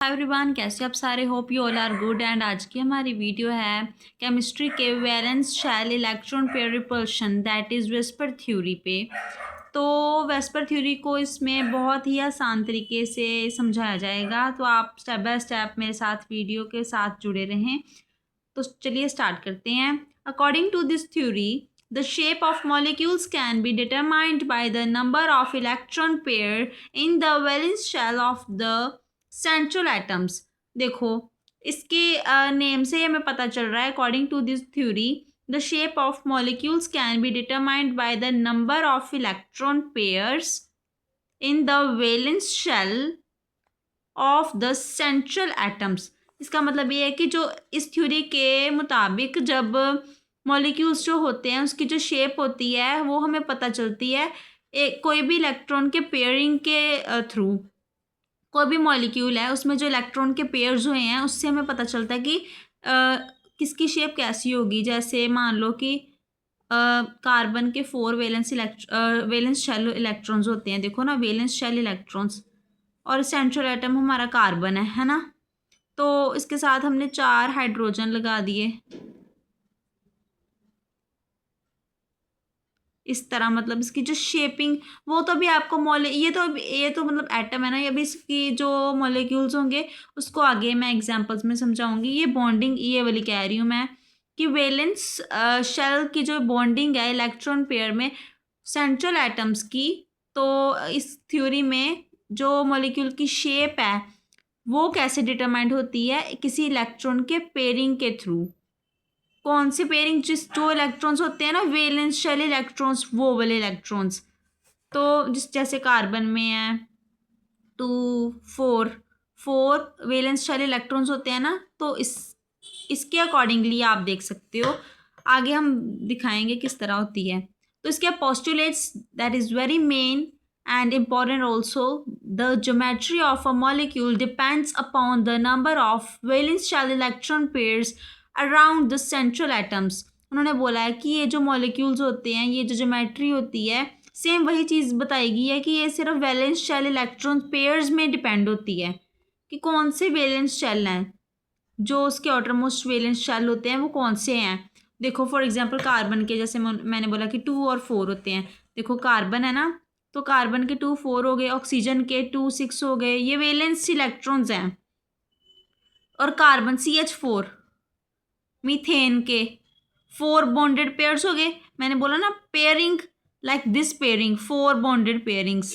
Hi everyone, कैसे आप सारे। Hope you all are good. And आज की हमारी वीडियो है केमिस्ट्री के valence shell electron pair repulsion that is VSEPR theory पे। तो वेस्पर थ्योरी को इसमें बहुत ही आसान तरीके से समझाया जाएगा, तो आप स्टेप बाय स्टेप मेरे साथ वीडियो के साथ जुड़े रहें। तो चलिए स्टार्ट करते हैं। According to this theory, the shape of molecules can be determined by the number of electron pair in the valence shell of the central atoms। देखो, इसके नेम से हमें पता चल रहा है, according to this theory the shape of molecules can be determined by the number of electron pairs in the valence shell of the central atoms। इसका मतलब ये है कि जो इस थ्योरी के मुताबिक जब मॉलिक्यूल्स जो होते हैं उसकी जो शेप होती है वो हमें पता चलती है एक कोई भी इलेक्ट्रॉन के पेयरिंग के थ्रू। कोई भी मॉलिक्यूल है उसमें जो इलेक्ट्रॉन के पेयर्स हुए हैं उससे हमें पता चलता है कि किसकी शेप कैसी होगी। जैसे मान लो कि कार्बन के 4 वैलेंस शेल इलेक्ट्रॉन्स होते हैं। देखो ना, वैलेंस शेल इलेक्ट्रॉन्स, और सेंट्रल एटम हमारा कार्बन है ना। तो इसके साथ हमने 4 हाइड्रोजन लगा दिए इस तरह। मतलब इसकी जो शेपिंग वो तो भी आपको ये तो मतलब एटम है ना, ये भी इसकी जो मॉलिक्यूल्स होंगे उसको आगे मैं एग्जांपल्स में समझाऊंगी। ये बॉन्डिंग ये वाली कह रही हूँ मैं कि वैलेंस शेल की जो बॉन्डिंग है इलेक्ट्रॉन पेयर में सेंट्रल एटम्स की, तो इस थ्योरी में जो मॉलिक्यूल की शेप है वो कैसे डिटरमाइंड होती है, किसी इलेक्ट्रॉन के पेयरिंग के थ्रू। कौन से पेयरिंग, जो इलेक्ट्रॉन्स होते हैं ना वैलेंस शेल इलेक्ट्रॉन्स, वो वाले इलेक्ट्रॉन्स। तो जैसे कार्बन में है 2 4 वैलेंस शेल इलेक्ट्रॉन्स होते हैं ना, तो इसके अकॉर्डिंगली आप देख सकते हो। आगे हम दिखाएंगे किस तरह होती है। तो इसके postulates that is very main and important also, the geometry of a molecule depends upon the number of valence shell electron pairs around the central atoms। उन्होंने बोला है कि ये जो मॉलिक्यूल्स होते हैं, ये जो ज्योमेट्री होती है, सेम वही चीज़ बताएगी है कि ये सिर्फ वैलेंस शेल इलेक्ट्रॉन पेयर्स में डिपेंड होती है कि कौन से वैलेंस शेल हैं, जो उसके आउटरमोस्ट वैलेंस शेल होते हैं वो कौन से हैं। देखो फॉर एग्जांपल कार्बन के, जैसे मैंने बोला कि 2 और 4 होते हैं। देखो कार्बन है ना, तो कार्बन के 2 4 हो गए, ऑक्सीजन के 2 6 हो गए, ये वैलेंस इलेक्ट्रॉन्स हैं। और कार्बन CH4, मीथेन के 4 बॉन्डेड पेयर्स हो गए। मैंने बोला ना pairing like this pairing, 4 bonded pairings.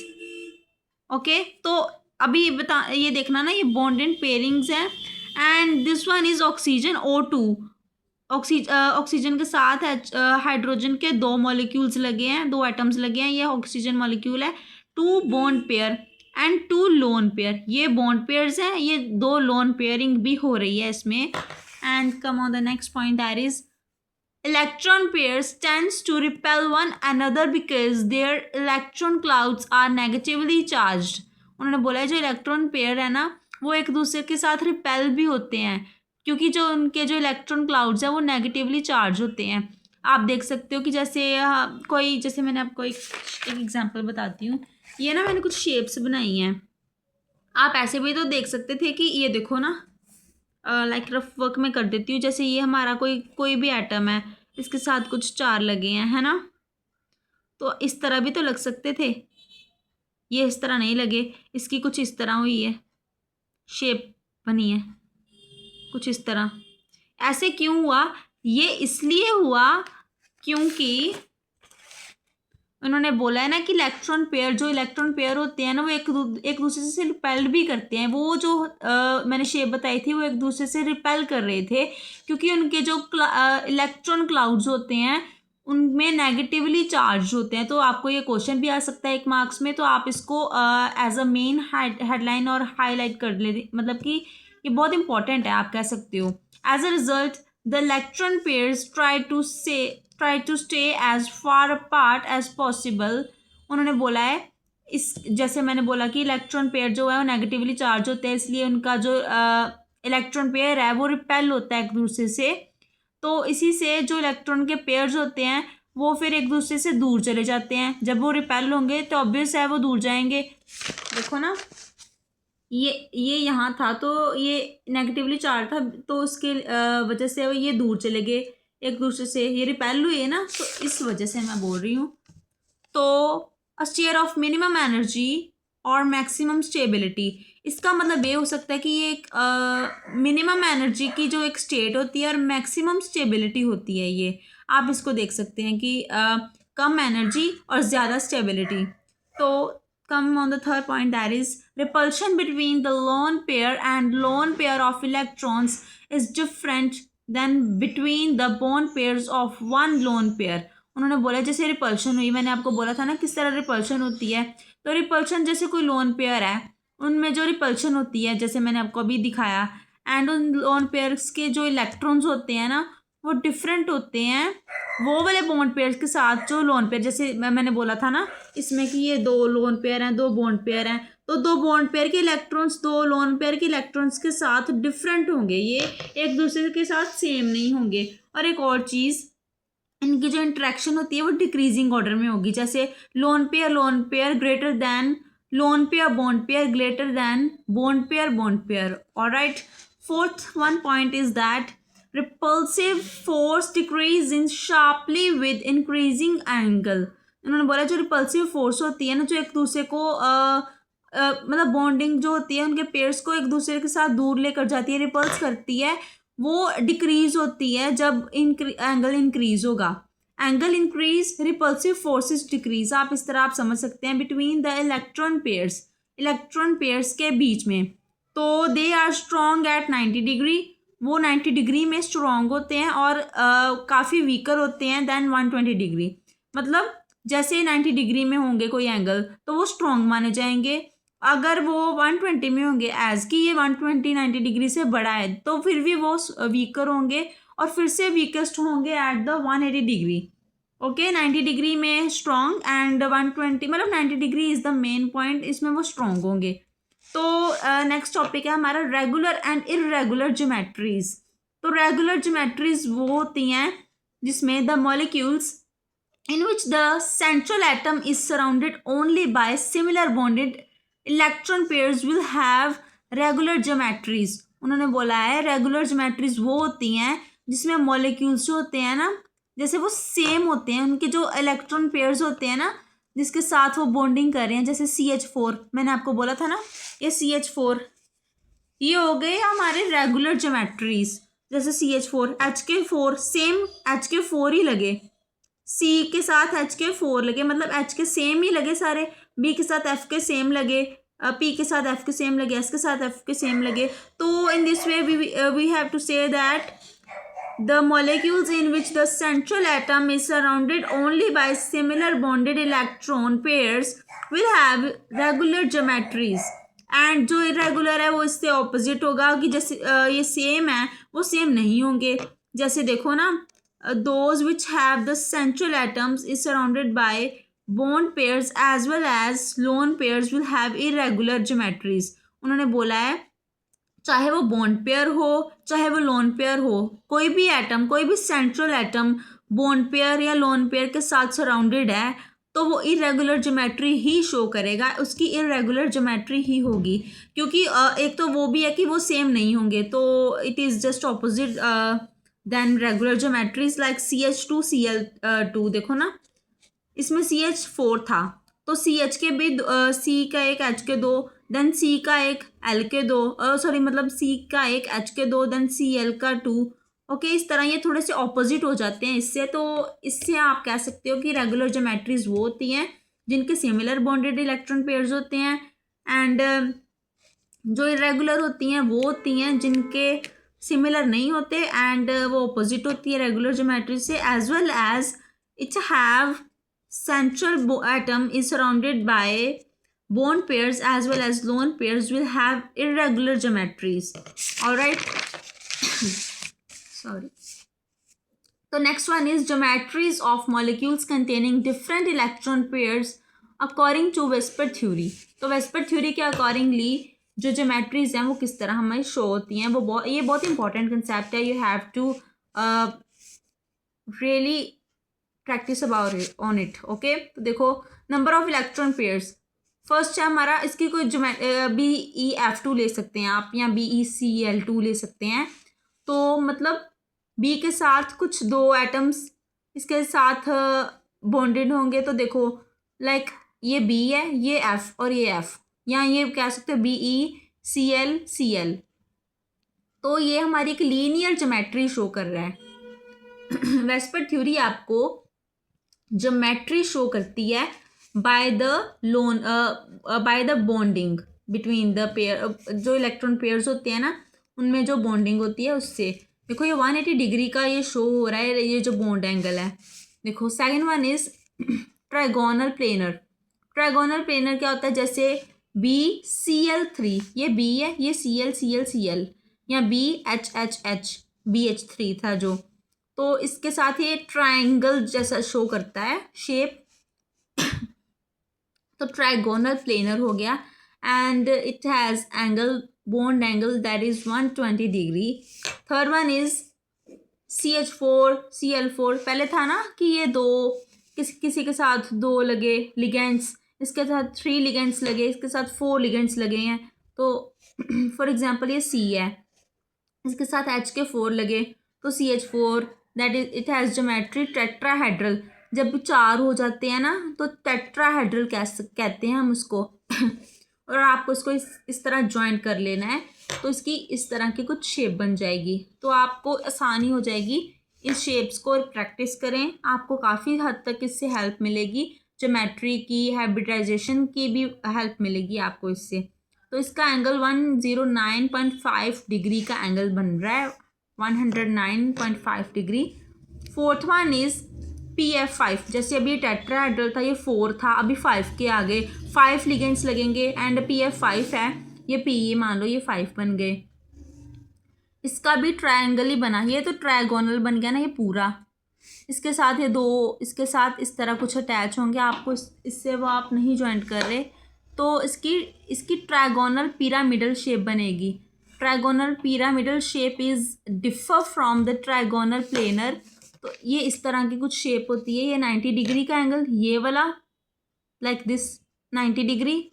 Okay, तो अभी ये देखना ना, ये बॉन्डेड पेयरिंग्स हैं। And this one is oxygen O2। Oxygen के साथ हाइड्रोजन के 2 मॉलिक्यूल्स लगे हैं, 2 एटम्स लगे हैं। ये ऑक्सीजन मॉलिक्यूल है। 2 bond pair and 2 lone pair, ये बॉन्ड पेयर्स हैं, ये 2 लोन पेयरिंग भी हो रही है इसमें। And come on the next point, that is electron pairs tends to repel one another because their electron clouds are negatively charged। उन्होंने बोला है जो इलेक्ट्रॉन पेयर है ना वो एक दूसरे के साथ रिपेल भी होते हैं क्योंकि जो उनके जो इलेक्ट्रॉन क्लाउड्स हैं वो नेगेटिवली चार्ज होते हैं। आप देख सकते हो कि जैसे जैसे मैंने आपको एक एग्जांपल बताती हूँ। ये ना मैंने कुछ शेप्स बनाई हैं, आप ऐसे भी तो देख सकते थे कि ये देखो ना, लाइक रफ वर्क में कर देती हूँ। जैसे ये हमारा कोई भी एटम है, इसके साथ कुछ 4 लगे हैं, है ना। तो इस तरह भी तो लग सकते थे, ये इस तरह नहीं लगे, इसकी कुछ इस तरह हुई है, शेप बनी है कुछ इस तरह। ऐसे क्यों हुआ? ये इसलिए हुआ क्योंकि उन्होंने बोला है ना कि जो इलेक्ट्रॉन पेयर होते हैं ना वो एक दूसरे से रिपेल भी करते हैं। वो जो मैंने शेप बताई थी वो एक दूसरे से रिपेल कर रहे थे क्योंकि उनके जो इलेक्ट्रॉन क्लाउड्स होते हैं उनमें नेगेटिवली चार्ज होते हैं। तो आपको ये क्वेश्चन भी आ सकता है 1 मार्क्स में, तो आप इसको एज अ मेन हेडलाइन और हाईलाइट कर ले, मतलब कि ये बहुत इंपॉर्टेंट है, आप कह सकते हो। As a result the electron pairs try to stay as far apart as possible। उन्होंने बोला है जैसे मैंने बोला कि इलेक्ट्रॉन पेयर जो है वो नेगेटिवली चार्ज होते हैं, इसलिए उनका जो इलेक्ट्रॉन पेयर है वो रिपेल होता है एक दूसरे से। तो इसी से जो इलेक्ट्रॉन के पेयर्स होते हैं वो फिर एक दूसरे से दूर चले जाते हैं। जब वो रिपेल होंगे तो ऑब्वियस है वो दूर जाएंगे। देखो ना, ये यहाँ था तो ये नेगेटिवली चार्ज था, तो उसके वजह से ये दूर चले गए एक दूसरे से, ये रिपेल हुए ना, तो इस वजह से मैं बोल रही हूँ। तो a state of minimum energy और मैक्सिमम स्टेबिलिटी, इसका मतलब ये हो सकता है कि ये एक मिनिमम एनर्जी की जो एक स्टेट होती है और मैक्सिमम स्टेबिलिटी होती है, ये आप इसको देख सकते हैं कि कम एनर्जी और ज़्यादा स्टेबिलिटी। तो come on the third point, that is repulsion between the lone pair and lone pair of electrons is different than between the bond pairs of one lone pair। उन्होंने बोला जैसे रिपल्शन हुई, मैंने आपको बोला था ना किस तरह रिपल्शन होती है। तो रिपल्शन जैसे कोई लोन पेयर है, उनमें जो रिपल्शन होती है जैसे मैंने आपको अभी दिखाया, एंड उन लोन पेयर्स के जो इलेक्ट्रॉन्स होते हैं ना वो डिफरेंट होते हैं वो वाले बॉन्ड पेयर्स के साथ जो लोन पेयर, जैसे मैंने बोला था ना इसमें कि ये दो लोन पेयर हैं, दो बॉन्ड पेयर हैं, तो दो बॉन्ड पेयर के इलेक्ट्रॉन्स दो लोन पेयर के इलेक्ट्रॉन्स के साथ डिफरेंट होंगे, ये एक दूसरे के साथ सेम नहीं होंगे। और एक और चीज़, इनकी जो इंटरेक्शन होती है वो डिक्रीजिंग ऑर्डर में होगी, जैसे lone pair greater than lone pair greater than bond pair. Alright, fourth one point is that repulsive force decrease in sharply with increasing angle. उन्होंने बोला जो रिपल्सिव फोर्स होती है ना, जो एक दूसरे को मतलब बॉन्डिंग जो होती है उनके पेयर्स को एक दूसरे के साथ दूर लेकर जाती है, रिपल्स करती है, वो डिक्रीज होती है जब एंगल इंक्रीज होगा। Angle increase, repulsive forces decrease, आप इस तरह आप समझ सकते हैं बिटवीन द इलेक्ट्रॉन पेयर्स के बीच में। तो they are strong at 90 degree, वो 90 डिग्री में स्ट्रॉन्ग होते हैं और काफ़ी वीकर होते हैं दैन 120 डिग्री। मतलब जैसे 90 डिग्री में होंगे कोई एंगल तो वो स्ट्रॉन्ग माने जाएंगे, अगर वो 120 में होंगे एज कि ये 120 90 डिग्री से बड़ा है तो फिर भी वो वीकर होंगे और फिर से वीकेस्ट होंगे at the 180 degree. Okay, 90 degree में स्ट्रॉन्ग एंड 120 मतलब 90 degree is the main point, इसमें वो स्ट्रॉन्ग होंगे। तो नेक्स्ट टॉपिक है हमारा रेगुलर एंड इरेगुलर ज्योमेट्रीज। तो रेगुलर ज्योमेट्रीज वो होती हैं जिसमें the molecules in which the central atom is surrounded only by similar bonded electron pairs will have regular geometries। उन्होंने बोला है रेगुलर ज्योमेट्रीज वो होती हैं जिसमें मॉलिक्यूल्स जो होते हैं ना, जैसे वो सेम होते हैं, उनके जो इलेक्ट्रॉन पेयर्स होते हैं ना जिसके साथ वो बॉन्डिंग कर रहे हैं, जैसे CH4 मैंने आपको बोला था ना, ये CH4 ये हो गए हमारे रेगुलर ज्योमेट्रीज। जैसे CH4 HK4 सेम HK4 ही लगे, C के साथ H के 4 लगे, मतलब H के सेम ही लगे सारे, B के साथ F के सेम लगे, P के साथ F के सेम लगे, S के साथ F के सेम लगे। तो in this way we have to say that the molecules in which the central atom is surrounded only by similar bonded electron pairs will have regular geometries। And जो irregular है वो इससे opposite होगा कि जैसे ये सेम है वो सेम नहीं होंगे। जैसे देखो ना, those which have the central atoms is surrounded by bond pairs as well as lone pairs will have irregular geometries। उन्होंने बोला है चाहे वो बॉन्ड पेयर हो चाहे वो लोन पेयर हो, कोई भी एटम कोई भी सेंट्रल एटम बॉन्ड पेयर या लोन पेयर के साथ सराउंडेड है तो वो इरेगुलर ज्योमेट्री ही शो करेगा, उसकी इरेगुलर ज्योमेट्री ही होगी, क्योंकि एक तो वो भी है कि वो सेम नहीं होंगे, तो it is just opposite then regular geometries like CH2 Cl2। देखो ना इसमें CH4 था तो CH के भी C का एक H के दो, देन C का एक L के दो, सॉरी मतलब C का एक H के दो, देन Cl का 2। ओके, इस तरह ये थोड़े से ऑपोजिट हो जाते हैं इससे, तो इससे आप कह सकते हो कि रेगुलर ज्योमेट्रीज वो होती हैं जिनके सिमिलर बॉन्डेड इलेक्ट्रॉन पेयर्स होते हैं, एंड जो इरेगुलर होती हैं वो होती हैं जिनके सिमिलर नहीं होते एंड वो ऑपोजिट होती है रेगुलर ज्योमेट्री से, as well as it have central atom is surrounded by bond pairs as well as lone pairs will have irregular geometries। all right sorry। So next one is geometries of molecules containing different electron pairs according to Whisper theory। तो Whisper theory के accordingly जो geometries हैं वो किस तरह हमें show होती हैं, वो ये बहुत इंपॉर्टेंट कंसेप्ट है, you have to really practice about on it. Okay, तो देखो number of electron pairs first है हमारा, इसकी कोई BeF2 ले सकते हैं आप, या BeCl2 ले सकते हैं। तो मतलब बी के साथ कुछ दो एटम्स इसके साथ बॉन्डेड होंगे, तो देखो लाइक ये बी है, ये एफ और ये एफ, या ये कह सकते हो BeCl तो ये हमारी एक लीनियर ज्योमेट्री शो कर रहा है। वेस्पर थ्योरी आपको ज्योमेट्री शो करती है by the bonding between the pair, जो इलेक्ट्रॉन पेयर्स होते हैं ना उनमें जो बॉन्डिंग होती है उससे। देखो ये 180 डिग्री का ये शो हो रहा है, ये जो बॉन्ड एंगल है। देखो second one is trigonal planar. Trigonal planar क्या होता है, जैसे BCl3, ये B है, ये Cl, या BHHH, BH3 था जो, तो इसके साथ ये ट्राइंगल जैसा शो करता है शेप। तो ट्राइगोनल प्लेनर हो गया, and it has angle, bond angle that is 120 degree. Third one is CH4, Cl4। पहले था ना कि ये दो किसी के साथ दो लगे लिगेंड्स, इसके साथ 3 लिगेंड्स लगे, इसके साथ 4 लिगेंड्स लगे हैं। तो फॉर एग्जांपल ये C है, इसके साथ H के 4 लगे, तो CH4 that is it has geometry tetrahedral. जब 4 हो जाते हैं ना तो टेट्राहेड्रल कहते हैं हम उसको। और आपको इसको इस तरह ज्वाइन कर लेना है, तो इसकी इस तरह की कुछ शेप बन जाएगी, तो आपको आसानी हो जाएगी इस शेप्स को। प्रैक्टिस करें, आपको काफ़ी हद तक इससे हेल्प मिलेगी, ज्योमेट्री की, हाइब्रिडाइजेशन की भी हेल्प मिलेगी आपको इससे। तो इसका एंगल 109.5 डिग्री का एंगल बन रहा है, 109.5 degree. Fourth one is PF5। जैसे अभी टेट्राहेड्रल था, ये 4 था, अभी 5 के आगे 5 लिगेंड्स लगेंगे, एंड PF5 है, ये PE मान लो ये 5 बन गए। इसका भी ट्रायंगल ही बना, ये तो ट्रायगोनल बन गया ना ये पूरा। इसके साथ ये दो, इसके साथ इस तरह कुछ अटैच होंगे, आपको इससे वो आप नहीं ज्वाइंट कर रहे, तो इसकी ट्रायगोनल पिरामिडल शेप बनेगी। Trigonal pyramidal shape is differ from the trigonal planar. तो ये इस तरह की कुछ शेप होती है। ये 90 डिग्री का एंगल, ये वाला like this 90 degree,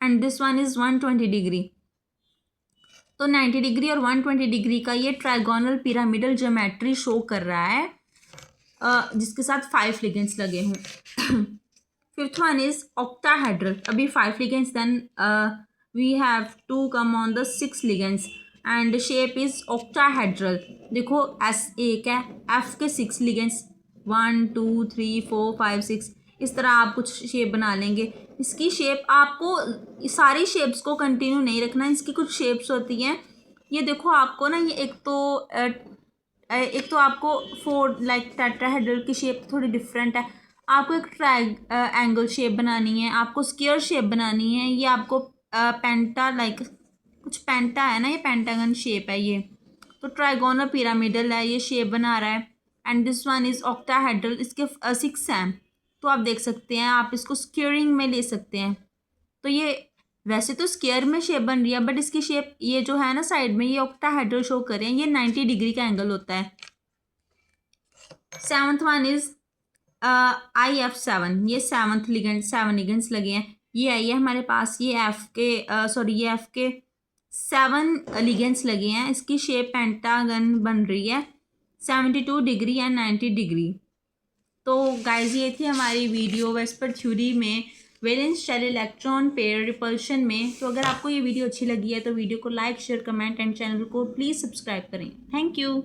and this one is 120 degree. तो 90 डिग्री और 120 डिग्री का ये ट्रायगोनल पिरामिडल ज्योमेट्री शो कर रहा है, जिसके साथ 5 लिगेंड्स लगे हों। Fifth one is octahedral. अभी 5 ligands, then we have to come on the 6 ligands, and shape is octahedral. देखो S एक है, F के 6 लिगेंड्स, 1 2 3 4 5 6, इस तरह आप कुछ शेप बना लेंगे। इसकी शेप आपको सारी शेप्स को कंटिन्यू नहीं रखना, इसकी कुछ शेप्स होती हैं। ये देखो आपको ना, ये एक तो आपको 4 लाइक टेट्राहेड्रल की शेप थोड़ी डिफरेंट है। आपको एक एंगल शेप बनानी है, आपको स्क्वायर शेप बनानी है, ये आपको पेंटा लाइक कुछ पेंटा है ना, ये पेंटागन शेप है ये। तो ट्राइगोनल पिरामिडल है, ये शेप बना रहा है, and this one is octahedral. इसके 6 हैं, तो आप देख सकते हैं, आप इसको स्क्वेयरिंग में ले सकते हैं। तो ये वैसे तो स्क्वायर में शेप बन रही है, बट इसकी शेप ये जो है ना साइड में, ये ऑक्टाहेड्रल शो कर रहे हैं, ये 90 डिग्री का एंगल होता है। 7th one is IF7। ये 7th लिगेंड, 7 लिगेंड्स लगे हैं, ये आई है हमारे पास, ये ये F के 7 लिगेंड्स लगे हैं। इसकी शेप पेंटागन बन रही है, 72 डिग्री एंड 90 डिग्री। तो गाइज ये थी हमारी वीडियो वेस्पर थ्योरी में valence shell electron pair repulsion में। तो अगर आपको ये वीडियो अच्छी लगी है तो वीडियो को like share comment and channel को प्लीज़ सब्सक्राइब करें। Thank you.